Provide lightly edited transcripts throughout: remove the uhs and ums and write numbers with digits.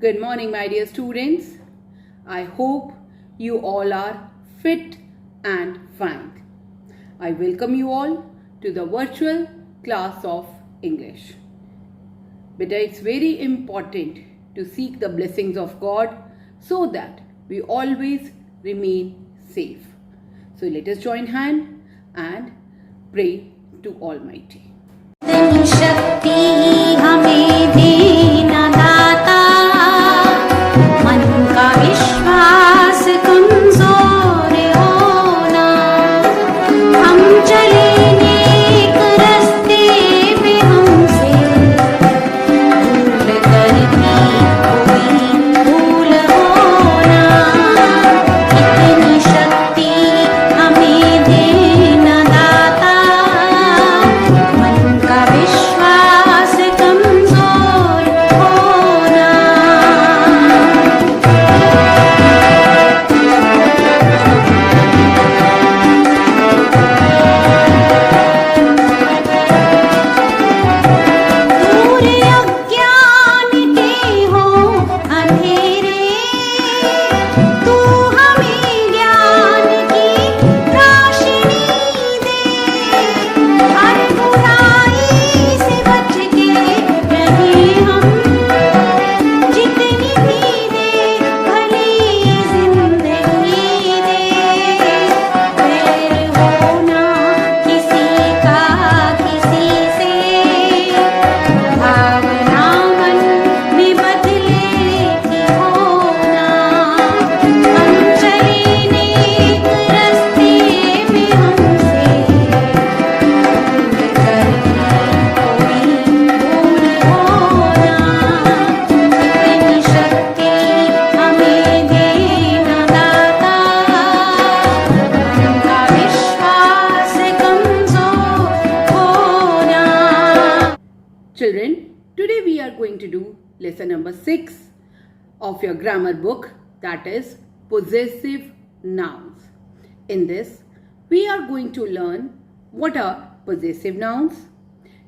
Good morning, my dear students. I hope you all are fit and fine. I welcome you all to the virtual class of English. But it's very important to seek the blessings of God so that we always remain safe. So let us join hand and pray to Almighty. शक्ति हमें देना दाता, मन का विश्वास कमजोर होना, हम चले नेक रास्ते पे हमसे भूल करती कोई भूल होना, इतनी शक्ति हमें देना दाता, मन का विश्वास कमजोर होना। दूर अज्ञान के हो अंधेरे, तू हमें ज्ञान की रोशनी दे, हर बुराई से बच के रहे हम, जितनी भी दे भली जिंदगी दे, वैर होना किसी का किसी से, भावना मन में बदले की होना, हम चले नेक रास्ते पे हमसे भूल करती कोई भूल होना, इतनी शक्ति हमें देना दाता, मन का विश्वास कमजोर होना। Children, today we are going to do lesson number 6 of your grammar book, that is possessive nouns. In this, we are going to learn what are possessive nouns,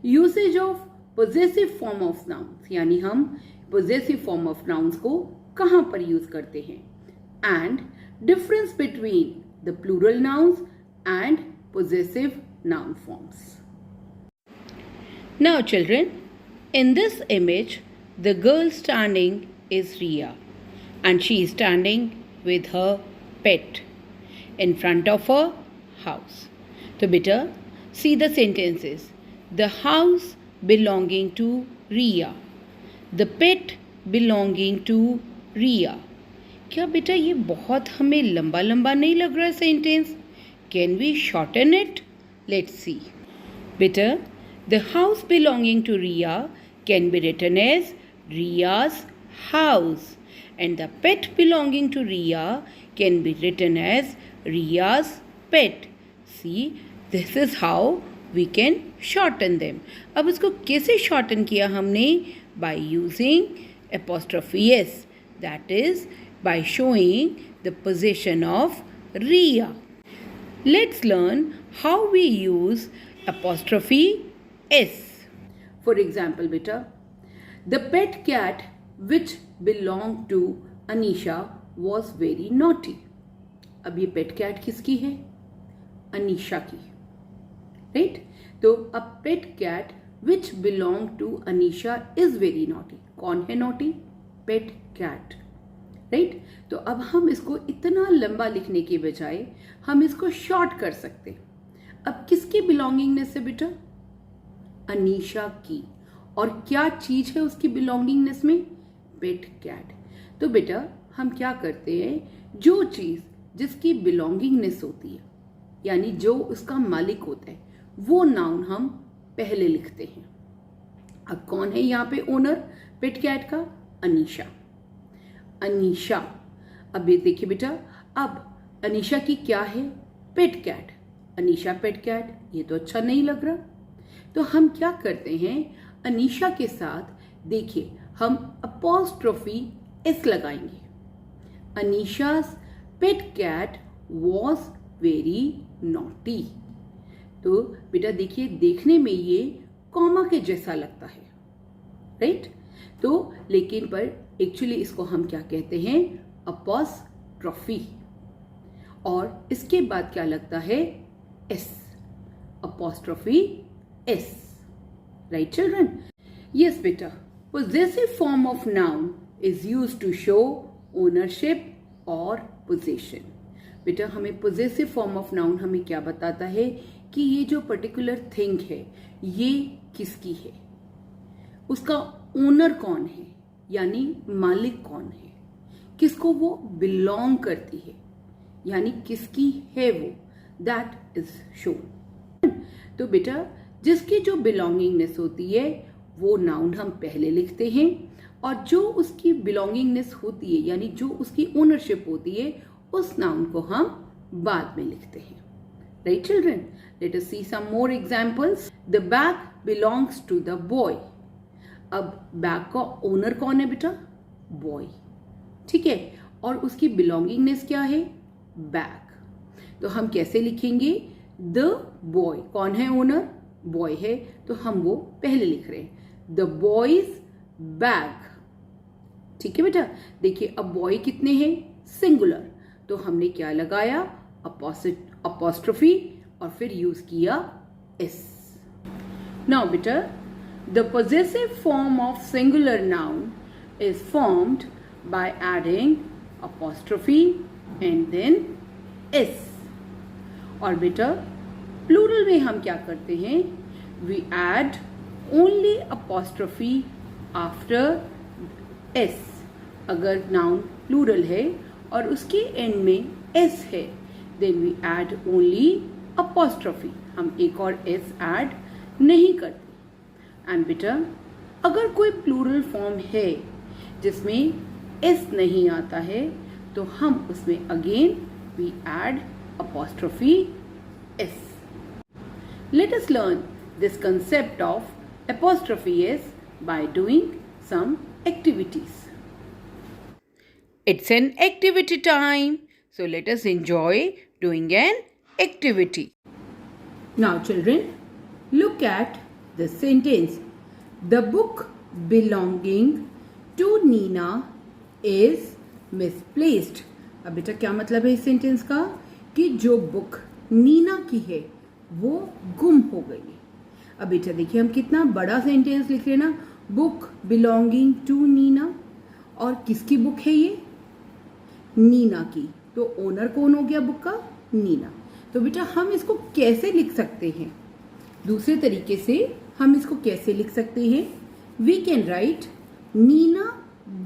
usage of possessive form of nouns, यानी हम possessive form of nouns को कहाँ पर use करते हैं, and difference between the plural nouns and possessive noun forms. Now children, in this image, the girl standing is Ria, and she is standing with her pet in front of her house. So beta, see the sentences. The house belonging to Ria. The pet belonging to Ria. क्या बेटा ये बहुत हमें लंबा लंबा नहीं लग रहा है sentence? Can we shorten it? Let's see. बेटा, the house belonging to Ria can be written as Ria's house, and the pet belonging to Ria can be written as Ria's pet. See, this is how we can shorten them. अब इसको कैसे shorten किया हमने? By using apostrophe s, that is by showing the possession of Ria. Let's learn how we use apostrophe s. For example, beta, the pet cat which belonged to Anisha was very naughty. अब ये pet cat किसकी है? अनीशा की, right? तो a pet cat which belonged to Anisha is very naughty. कौन है naughty? Pet cat, right? तो अब हम इसको इतना लंबा लिखने के बजाय हम इसको शॉर्ट कर सकते। अब किसकी बिलोंगिंगनेस है बेटा? अनीशा की। और क्या चीज है उसकी बिलोंगिंगनेस में? पेट कैट। तो बेटा हम क्या करते हैं, जो चीज जिसकी बिलोंगिंगनेस होती है, यानी जो उसका मालिक होता है, वो नाउन हम पहले लिखते हैं। अब कौन है यहाँ पे ओनर पेट कैट का? अनीशा। अनीशा। अब ये देखिए बेटा, अब अनीशा की क्या है? पेट कैट। अनीशा पेट कैट, ये तो अच्छा नहीं लग रहा। तो हम क्या करते हैं, अनीशा के साथ देखिए हम अपॉस्ट्रोफी एस लगाएंगे। अनीशा's पेट कैट वॉज वेरी नॉटी। तो बेटा देखिए, देखने में ये कॉमा के जैसा लगता है, राइट? तो लेकिन पर एक्चुअली इसको हम क्या कहते हैं, अपॉस्ट्रॉफी। और इसके बाद क्या लगता है, S, apostrophe S, right children? Yes बेटा, possessive form of noun is used to show ownership or possession। बेटा हमें possessive form of noun हमें क्या बताता है कि ये जो particular thing है ये किसकी है, उसका ओनर कौन है, यानी मालिक कौन है, किसको वो बिलोंग करती है, यानी किसकी है वो, दैट इज शोन। तो बेटा जिसकी जो बिलोंगिंगनेस होती है वो नाउन हम पहले लिखते हैं, और जो उसकी बिलोंगिंगनेस होती है यानी जो उसकी ओनरशिप होती है उस नाउन को हम बाद में लिखते हैं, right children? Let us see some more examples. The bag belongs to the boy. अब बैग का ओनर कौन है बेटा, बॉय, ठीक है, और उसकी बिलोंगिंगनेस क्या है, बैग। तो हम कैसे लिखेंगे, द बॉय, कौन है ओनर, बॉय है, तो हम वो पहले लिख रहे हैं, द बॉयज बैग, ठीक है बेटा। देखिए अब बॉय कितने हैं, सिंगुलर, तो हमने क्या लगाया, अपॉस्ट्रोफी, और फिर यूज किया एस। नाउ बेटा the possessive form of singular noun is formed by adding apostrophe and then s। और बेटा प्लूरल में हम क्या करते हैं, we add only apostrophe after s। अगर नाउन प्लूरल है और उसके एंड में s है, then we add only apostrophe, हम एक और s ऐड नहीं करते। एंड बेटा अगर कोई प्लूरल फॉर्म है जिसमें एस नहीं आता है तो हम उसमें again we add apostrophe S. Let us learn this concept of apostrophe S by doing some activities. It's an activity time, so let us enjoy doing an activity. Now children, look at the sentence. The book belonging to Nina is misplaced। अब बेटा क्या मतलब है इस sentence का, कि जो book Neena की है वो गुम हो गई। अब बेटा देखिए हम कितना बड़ा सेंटेंस लिख रहे हैं ना, बुक बिलोंगिंग टू नीना, और किसकी बुक है ये, नीना की, तो ओनर कौन हो गया बुक का, नीना। तो बेटा हम इसको कैसे लिख सकते हैं, दूसरे तरीके से हम इसको कैसे लिख सकते हैं, we can write Neena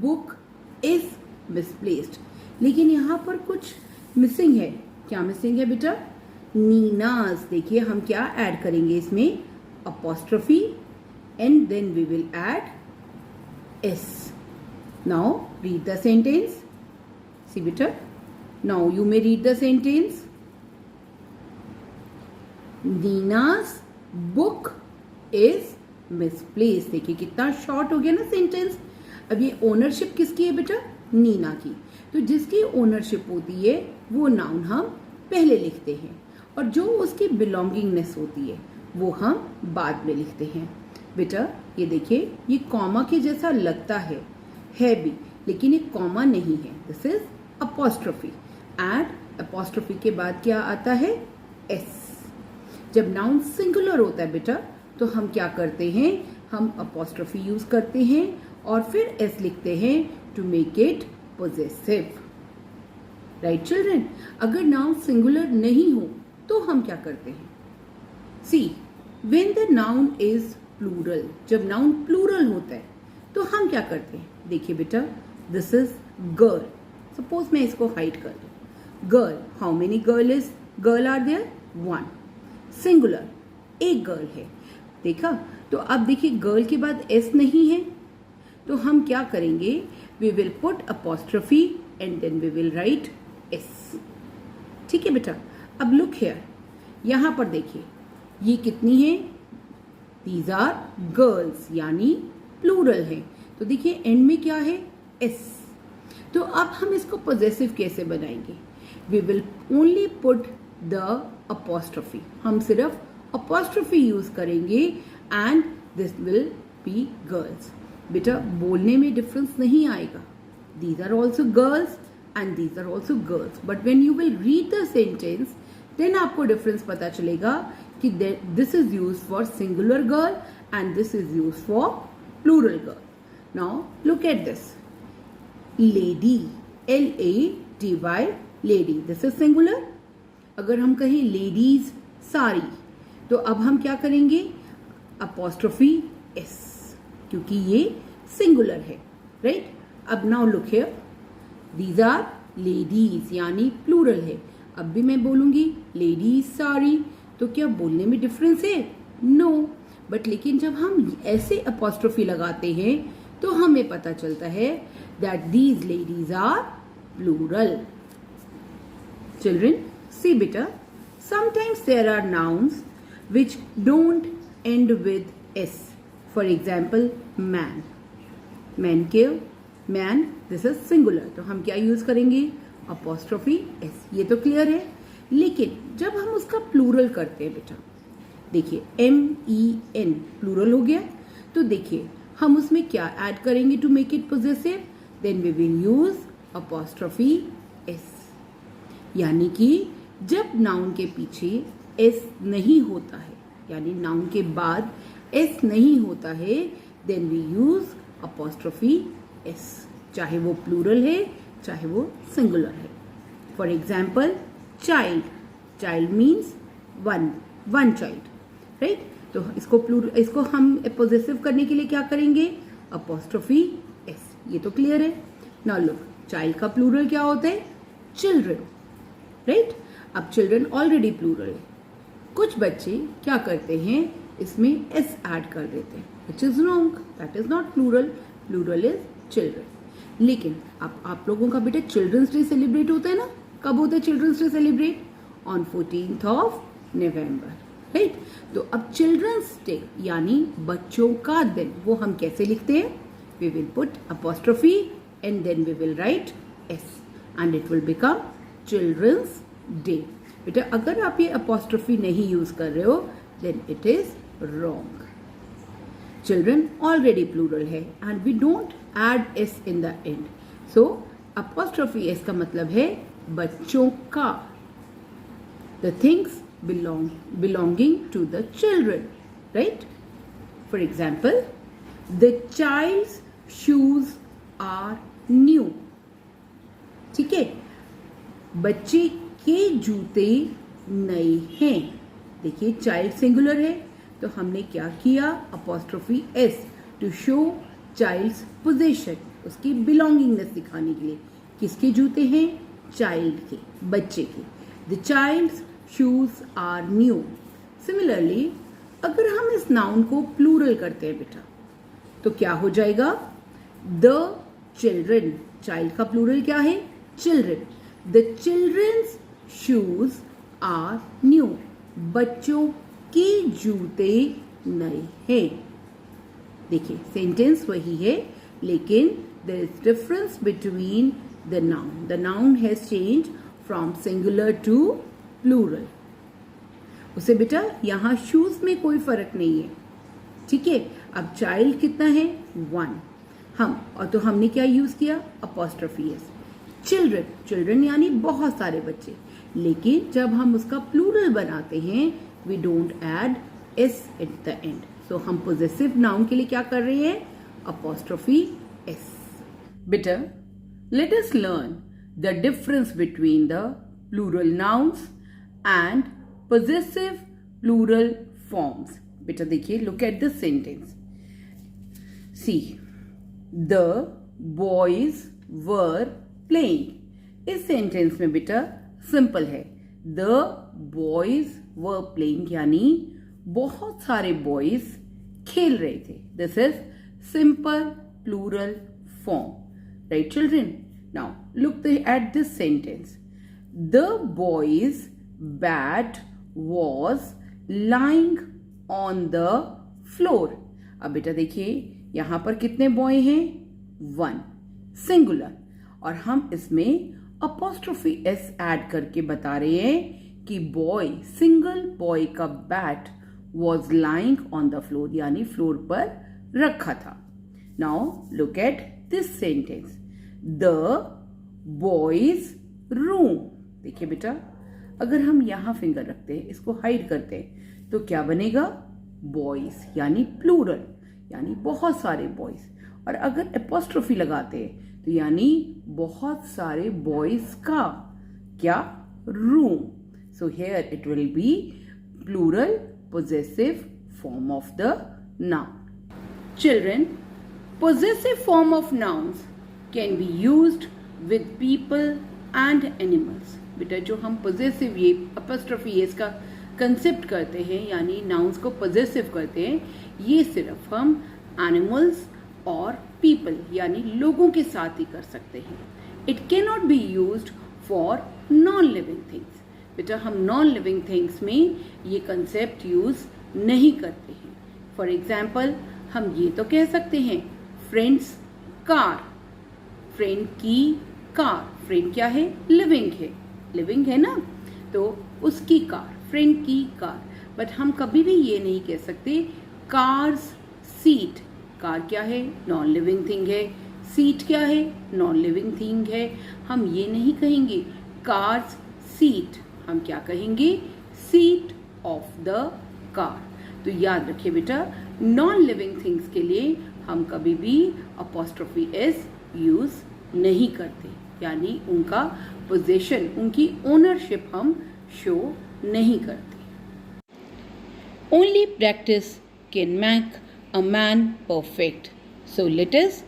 book is misplaced. लेकिन यहाँ पर कुछ मिसिंग है, क्या मिसिंग है बेटा, नीनास। देखिए हम क्या ऐड करेंगे इसमें, apostrophe and then we will add S. Now read the sentence, see बेटा, now you may read the sentence, Nina's book is misplaced. देखिए कितना शॉर्ट हो गया ना सेंटेंस। अब ये ओनरशिप किसकी है बेटा, नीना की, तो जिसकी ओनरशिप होती है वो नाउन हम पहले लिखते हैं, और जो उसकी बिलोंगिंगनेस होती है वो हम बाद में लिखते हैं। बेटा ये देखिए ये कॉमा के जैसा लगता है भी, लेकिन ये कॉमा नहीं है, this is apostrophe. And apostrophe के बाद क्या आता है, एस। जब नाउन सिंगुलर होता है बेटा तो हम क्या करते हैं, हम अपॉस्ट्रोफी यूज करते हैं और फिर एस लिखते हैं to make it possessive, right children? अगर नाउन सिंगुलर नहीं हो तो हम क्या करते हैं, see when the noun is plural, जब नाउन प्लूरल होता है तो हम क्या करते हैं, देखिए बेटा दिस इज गर्ल, सपोज मैं इसको हाइड कर दूं, girl, how many girl are there, one, singular, एक गर्ल है, देखा? तो अब देखिए गर्ल के बाद एस नहीं है तो हम क्या करेंगे, we will put apostrophe and then we will write S, ठीक है बेटा? अब लुक हियर, यहां पर देखिए ये कितनी है, दीज आर गर्ल्स, यानी प्लूरल है, तो देखिए एंड में क्या है, एस। तो अब हम इसको पोजेसिव कैसे बनाएंगे, we will only put the apostrophe, हम सिर्फ अपॉस्ट्रोफी यूज करेंगे and this will be girls. बेटा बोलने में डिफरेंस नहीं आएगा. These are also girls and these are also girls. But when you will read the sentence, then आपको difference पता चलेगा कि this is used for singular girl and this is used for plural girl. Now look at this. Lady, L-A-D-Y, lady. This is singular. अगर हम कहें ladies sari, तो अब हम क्या करेंगे? Apostrophe S, क्योंकि ये singular है, right? अब now look here. These are ladies, यानी plural है. अब भी मैं बोलूंगी ladies साड़ी, तो क्या बोलने में डिफरेंस है? नो. बट लेकिन जब हम ऐसे apostrophe लगाते हैं तो हमें पता चलता है that these ladies are plural. Children, see beta, sometimes there are nouns which don't end with S. For example, man. Man, this is singular. तो हम क्या यूज करेंगे? Apostrophe S. ये तो क्लियर है. लेकिन जब हम उसका प्लूरल करते हैं बेटा, देखिए MEN प्लूरल हो गया, तो देखिए हम उसमें क्या ऐड करेंगे to make it possessive? Then we will use apostrophe S. यानी कि जब नाउन के पीछे S नहीं होता है, यानी नाउन के बाद S नहीं होता है, then we use apostrophe S, चाहे वो प्लूरल है चाहे वो सिंगुलर है. For example child means one child, right? तो इसको हम पोजेसिव करने के लिए क्या करेंगे? Apostrophe S. ये तो क्लियर है. नाउ लुक, चाइल्ड का प्लूरल क्या होता है? Children, right? अब चिल्ड्रन ऑलरेडी प्लूरल है. कुछ बच्चे क्या करते हैं, इसमें S ऐड कर देते हैं, which is wrong. That is not plural. Plural is children. लेकिन अब आप लोगों का बेटा चिल्ड्रंस डे सेलिब्रेट होता है ना? कब होता है children's day celebrate? On 14th of November, राइट? तो अब चिल्ड्रंस डे यानी बच्चों का दिन, वो हम कैसे लिखते हैं? We will put apostrophe and then we will write S and it will become children's day. बेटा अगर आप ये अपॉस्ट्रोफी नहीं यूज कर रहे हो, then it is wrong. Children already plural है and we don't add S in the end. So apostrophe S का मतलब है बच्चों का. The things belonging to the children, right? For example, the child's shoes are new. ठीक है, बच्चे के जूते नए हैं. देखिए चाइल्ड सिंगुलर है, तो हमने क्या किया? Apostrophe S to show child's position, उसकी बिलोंगिंगनेस दिखाने के लिए. किसके जूते हैं? चाइल्ड के, बच्चे के. The child's shoes are new. Similarly अगर हम इस नाउन को प्लूरल करते हैं बेटा, तो क्या हो जाएगा? The children. चाइल्ड का प्लूरल क्या है? Children. The children's shoes are new. बच्चों के जूते नए हैं. देखिए सेंटेंस वही है, लेकिन there is difference between the noun. The noun has change from singular to plural. उसे बेटा यहां शूज में कोई फर्क नहीं है. ठीक है, अब चाइल्ड कितना है? 1. और तो हमने क्या यूज किया? Apostrophe S. चिल्ड्रन यानी बहुत सारे बच्चे. लेकिन जब हम उसका प्लूरल बनाते हैं, we don't add S at the end. So हम possessive noun के लिए क्या कर रहे हैं? Apostrophe S. Beta, let us learn the difference between the plural nouns and possessive plural forms. Beta देखिए, look at the sentence. See, the boys were playing. इस sentence में बेटा simple है. The boys were playing यानी बहुत सारे boys खेल रहे थे. This is simple plural form, right children? Now look at this sentence. The boys bat was lying on the floor. अब बेटा देखिए यहां पर कितने बॉय हैं? 1, सिंगुलर. और हम इसमें अपॉस्ट्रोफी S ऐड करके बता रहे हैं कि बॉय, सिंगल बॉय का bat was lying on the floor, यानी फ्लोर पर रखा था. Now look at this sentence. The boys room. देखिए बेटा, अगर हम यहाँ फिंगर रखते हैं, इसको हाइड करते हैं, तो क्या बनेगा? बॉयज, यानी प्लूरल, यानी बहुत सारे बॉयज. और अगर एपोस्ट्रोफी लगाते हैं तो यानी बहुत सारे बॉयज का क्या? Room. So here it will be plural possessive form of the noun. Children, possessive form of nouns can be used with people and animals. बेटा जो हम possessive, ये apostrophe ये इसका कंसेप्ट करते हैं, यानी nouns को possessive करते हैं, ये सिर्फ हम animals और people यानी लोगों के साथ ही कर सकते हैं. It cannot be used for non-living things. बेटा हम नॉन लिविंग थिंग्स में ये कंसेप्ट यूज नहीं करते हैं. फॉर एग्जाम्पल हम ये तो कह सकते हैं फ्रेंड्स कार, फ्रेंड की कार. फ्रेंड क्या है? लिविंग है, लिविंग है ना, तो उसकी कार, फ्रेंड की कार. बट हम कभी भी ये नहीं कह सकते कार्स सीट. कार क्या है? नॉन लिविंग थिंग है. सीट क्या है? नॉन लिविंग थिंग है. हम ये नहीं कहेंगे कार्स सीट, हम क्या कहेंगे? Seat of the car. तो याद रखिए बेटा, नॉन लिविंग थिंग्स के लिए हम कभी भी अपॉस्ट्रोफी एस यूज नहीं करते, यानी उनका पोजीशन, उनकी ओनरशिप हम शो नहीं करते. Only practice can make a man perfect. So let us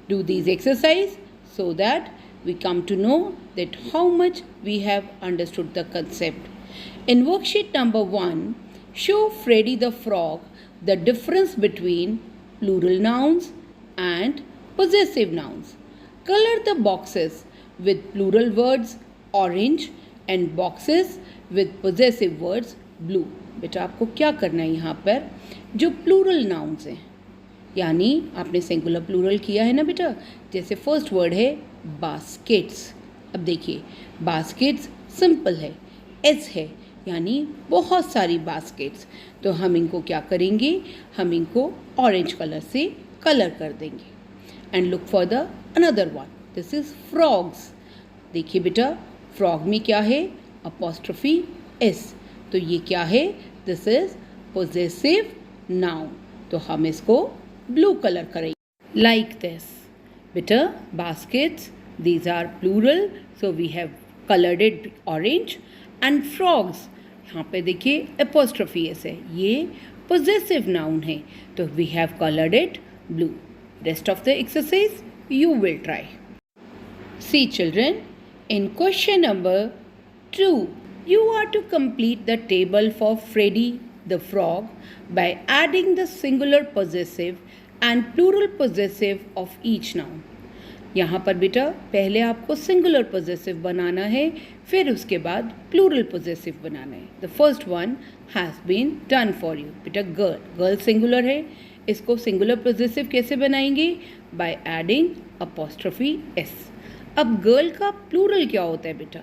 do these exercise so that we come to know that how much we have understood the concept. In worksheet number 1, show Freddy the Frog the difference between plural nouns and possessive nouns. Color the boxes with plural words orange and boxes with possessive words blue. बेटा आपको क्या करना है, यहाँ पर जो plural nouns हैं, यानी आपने सिंगुलर प्लूरल किया है ना बेटा. जैसे फर्स्ट वर्ड है बास्केट्स. अब देखिए बास्केट्स सिंपल है, एस है, यानी बहुत सारी बास्केट्स. तो हम इनको क्या करेंगे? हम इनको ऑरेंज कलर से कलर कर देंगे. And look for the another one. This is frogs. देखिए बेटा फ्रॉग में क्या है? Apostrophe S. तो ये क्या है? This is possessive noun. तो हम इसको ब्लू कलर करेंगे. लाइक दिस बेटा baskets, these are plural, so we have colored it orange. and frogs, यहाँ पे देखिए apostrophe s है, ये possessive noun है, तो we have colored it blue. Rest of the exercise you will try. See children, in question number 2, you are to complete the table for Freddy the Frog by adding the singular possessive and plural possessive of each noun. यहाँ पर बेटा पहले आपको singular possessive बनाना है, फिर उसके बाद प्लूरल पोजेसिव बनाना है. The first one has been done for you. बेटा गर्ल, गर्ल सिंगुलर है, इसको सिंगुलर पोजेसिव कैसे बनाएंगे? By adding apostrophe S. अब गर्ल का प्लूरल क्या होता है बेटा?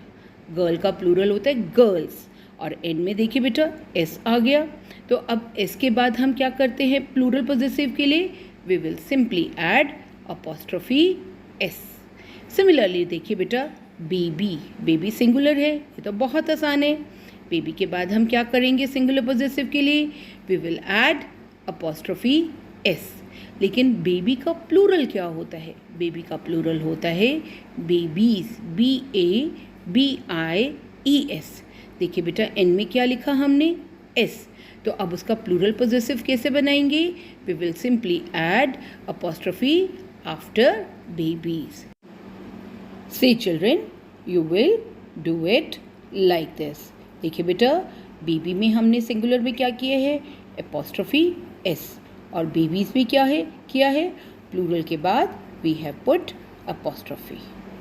गर्ल का प्लूरल होता है गर्ल्स, और एंड में देखिए बेटा एस आ गया. तो अब एस के बाद हम क्या करते हैं प्लूरल पोजेसिव के लिए? We will simply add apostrophe S. Similarly देखिए बेटा बेबी, बेबी सिंगुलर है, ये तो बहुत आसान है. बेबी के बाद हम क्या करेंगे सिंगुलर पोजेसिव के लिए? We will add apostrophe S. लेकिन बेबी का प्लूरल क्या होता है? बेबी का प्लूरल होता है बेबीज, BABIES. देखिए बेटा एन में क्या लिखा हमने? एस. तो अब उसका प्लूरल पोजेसिव कैसे बनाएंगे? We will simply add apostrophe after babies. See children, you will do it like this. देखिए बेटा बेबी में हमने सिंगुलर में क्या किया है? Apostrophe S. और बेबीज में क्या है किया है? प्लूरल के बाद we have put apostrophe.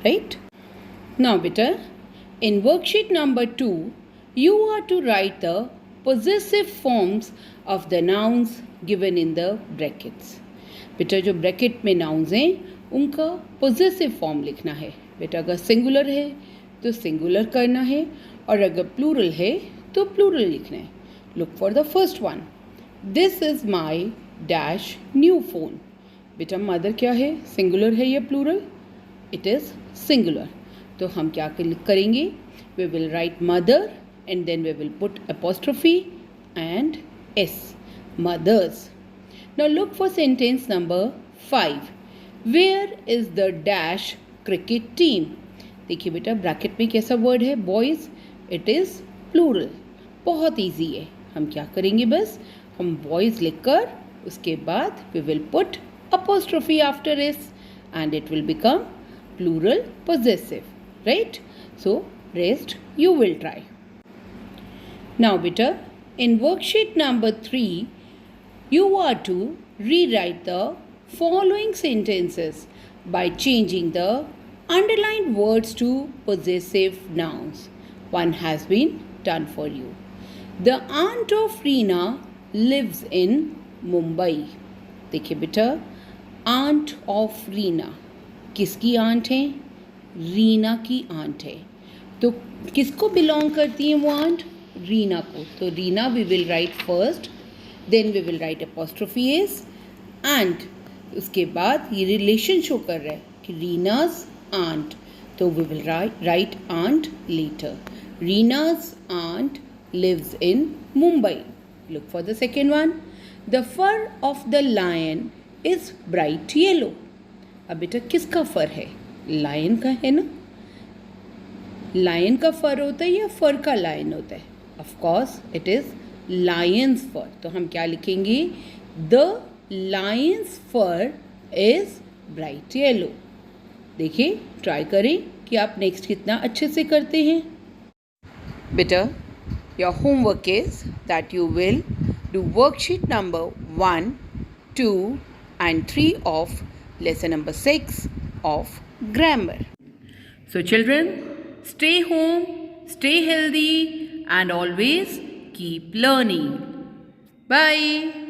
Right now बेटा in worksheet number 2 you are to write the possessive forms of the nouns given in the brackets. बेटा जो ब्रैकेट में नाउन्स हैं उनका पोजेसिव फॉर्म लिखना है. बेटा अगर सिंगुलर है तो सिंगुलर करना है, और अगर प्लूरल है तो प्लूरल लिखना है. Look for the first one. This is my dash new phone. बेटा मदर क्या है, सिंगुलर है या प्लूरल? It is singular. तो हम क्या करेंगे? We will write mother and then we will put apostrophe and s, mothers. Now look for sentence number 5. Where is the dash cricket team? देखिए बेटा ब्रैकेट में कैसा वर्ड है, बॉयज़. It is plural. बहुत ईजी है. हम क्या करेंगे, बस हम बॉयज़ लिखकर उसके बाद we will put apostrophe after s and it will become plural possessive, right? So rest you will try. Now beta, in worksheet number 3, you are to rewrite the following sentences by changing the underlined words to possessive nouns. One has been done for you. The aunt of Reena lives in Mumbai. देखिए बेटा, aunt of Reena किसकी aunt है? रीना की aunt है. तो किसको belong करती है वो आंट? रीना को. तो Reena we will write first, then we will write apostrophe s and उसके बाद ये रिलेशन शो कर रहा है कि रीनाज आंट. तो we will write aunt letter. Reena's aunt lives in Mumbai. Look for the second one. The fur of the lion is bright yellow. अब बेटा किसका फर है? लायन का है ना. लायन का फर होता है या फर का लायन होता है? Of course it is lion's fur. तो हम क्या लिखेंगे? The lion's fur is bright yellow. देखिए, ट्राई करें कि आप नेक्स्ट कितना अच्छे से करते हैं. बेटा, your homework is that you will do worksheet number 1, 2 and 3 of lesson number 6 of grammar. So children, stay home, stay healthy and always keep learning. Bye.